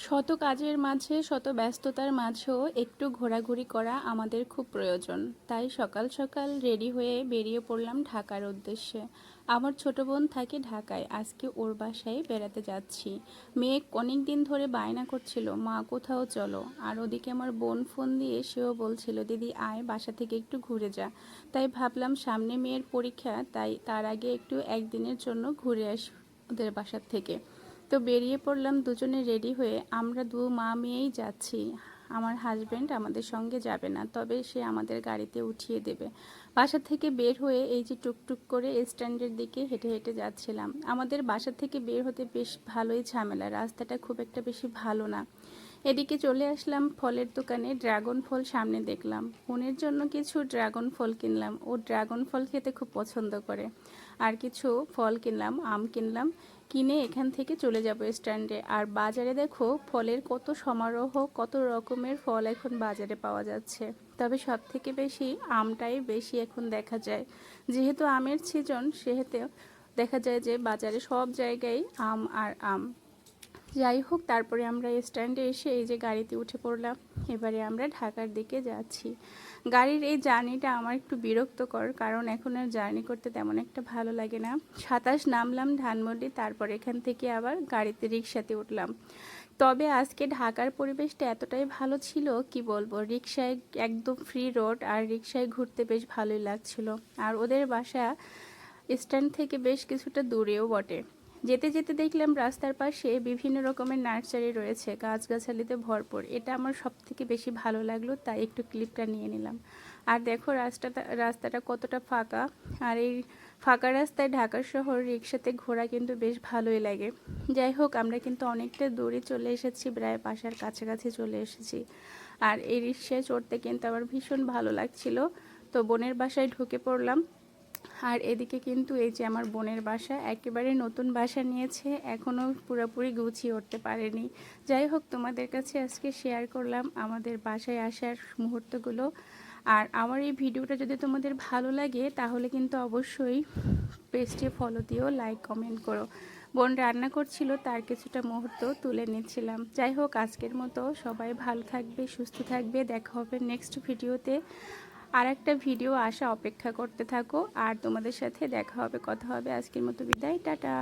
শত কাজের মাঝে শত ব্যস্ততার মাঝেও একটু ঘোরাঘুরি করা আমাদের খুব প্রয়োজন। তাই সকাল সকাল রেডি হয়ে বেরিয়ে পড়লাম ঢাকার উদ্দেশ্যে। আমার ছোট বোন থাকে ঢাকায়, আজকে ওর বাসায় বেড়াতে যাচ্ছি। মেয়ে অনেক দিন ধরে বায়না করছিল, মা কোথাও চলো। আর ওদিকে আমার বোন ফোন দিয়ে সেও বলছিল, দিদি আয় বাসা থেকে একটু ঘুরে যা। তাই ভাবলাম সামনে মেয়ের পরীক্ষা, তাই তার আগে একটু একদিনের জন্য ঘুরে আসি ওদের বাসার থেকে। তো বেরিয়ে পড়লাম দুজনে রেডি হয়ে। আমরা দু মা মেয়েই যাচ্ছি। আমার হাজব্যান্ড আমাদের সঙ্গে যাবে না, তবে সে আমাদের গাড়িতে উঠিয়ে দেবে। বাসা থেকে বের হয়ে এই যে টুকটুক করে স্ট্যান্ডের দিকে হেঁটে হেঁটে যাচ্ছিলাম। আমাদের বাসা থেকে বের হতে বেশ ভালোই ঝামেলা, রাস্তাটা খুব একটা বেশি ভালো না। এদিকে চলে আসলাম ফলের দোকানে, ড্রাগন ফল সামনে দেখলাম, বোনের জন্য কিছু ড্রাগন ফল কিনলাম। ও ড্রাগন ফল খেতে খুব পছন্দ করে। আর কিছু ফল কিনলাম, আম কিনলাম। কিনে এখান থেকে চলে যাব স্ট্যান্ডে। আর বাজারে দেখো ফলের কত সমারোহ, কত রকমের ফল এখন বাজারে পাওয়া যাচ্ছে। তবে সব থেকে বেশি আমটাই বেশি এখন দেখা যায়। যেহেতু আমের সিজন, সেহেতু দেখা যায় যে বাজারে সব জায়গায় আম আর আম। যাই হোক, তারপরে আমরা স্ট্যান্ডে এসে এই যে গাড়িতে উঠে পড়লাম। এবারে আমরা ঢাকার দিকে যাচ্ছি। গাড়ির এই জার্নিটা আমার একটু বিরক্তকর, কারণ এখন আর জার্নি করতে তেমন একটা ভালো লাগে না। 27 নামলাম ধানমন্ডি, তারপর এখান থেকে আবার গাড়িতে রিক্সাতে উঠলাম। তবে আজকে ঢাকার পরিবেশটা এতটাই ভালো ছিল, কি বলবো। রিক্সায় একদম ফ্রি রোড, আর রিক্সায় ঘুরতে বেশ ভালোই লাগছিল। আর ওদের বাসা স্ট্যান্ড থেকে বেশ কিছুটা দূরেও বটে। যেতে যেতে দেখলাম রাস্তার পাশে বিভিন্ন রকমের নার্সারি রয়েছে, গাছগাছালিতে ভরপুর। এটা আমার সব থেকে বেশি ভালো লাগলো, তাই একটু ক্লিপটা নিয়ে নিলাম। আর দেখো রাস্তাটা কতটা ফাঁকা। আর এই ফাঁকা রাস্তায় ঢাকা শহর রিক্সাতে ঘোরা কিন্তু বেশ ভালোই লাগে। যাই হোক, আমরা কিন্তু অনেকটা দূরে চলে এসেছি, প্রায় বাসার কাছাকাছি চলে এসেছি। আর এই রিক্সায় চড়তে কিন্তু আমার ভীষণ ভালো লাগছিল। তো বোনের বাসায় ঢুকে পড়লাম। আর এদিকে কিন্তু এই যে আমার বোনের বাসা, একেবারে নতুন বাসা নিয়েছে, এখনও পুরোপুরি গুছিয়ে উঠতে পারেনি। যাই হোক, তোমাদের কাছে আজকে শেয়ার করলাম আমাদের বাসায় আসার মুহূর্তগুলো। আর আমার এই ভিডিওটা যদি তোমাদের ভালো লাগে, তাহলে কিন্তু অবশ্যই পেজটি ফলো দিও, লাইক কমেন্ট করো। বোন রান্না করছিল, তার কিছুটা মুহূর্ত তুলে নিচ্ছিলাম। যাই হোক, আজকের মতো সবাই ভালো থাকবে, সুস্থ থাকবে। দেখা হবে নেক্সট ভিডিওতে। আর একটা ভিডিও আসা অপেক্ষা করতে থাকো। আর তোমাদের সাথে দেখা হবে, কথা হবে। আজকের মতো বিদায়, টাটা।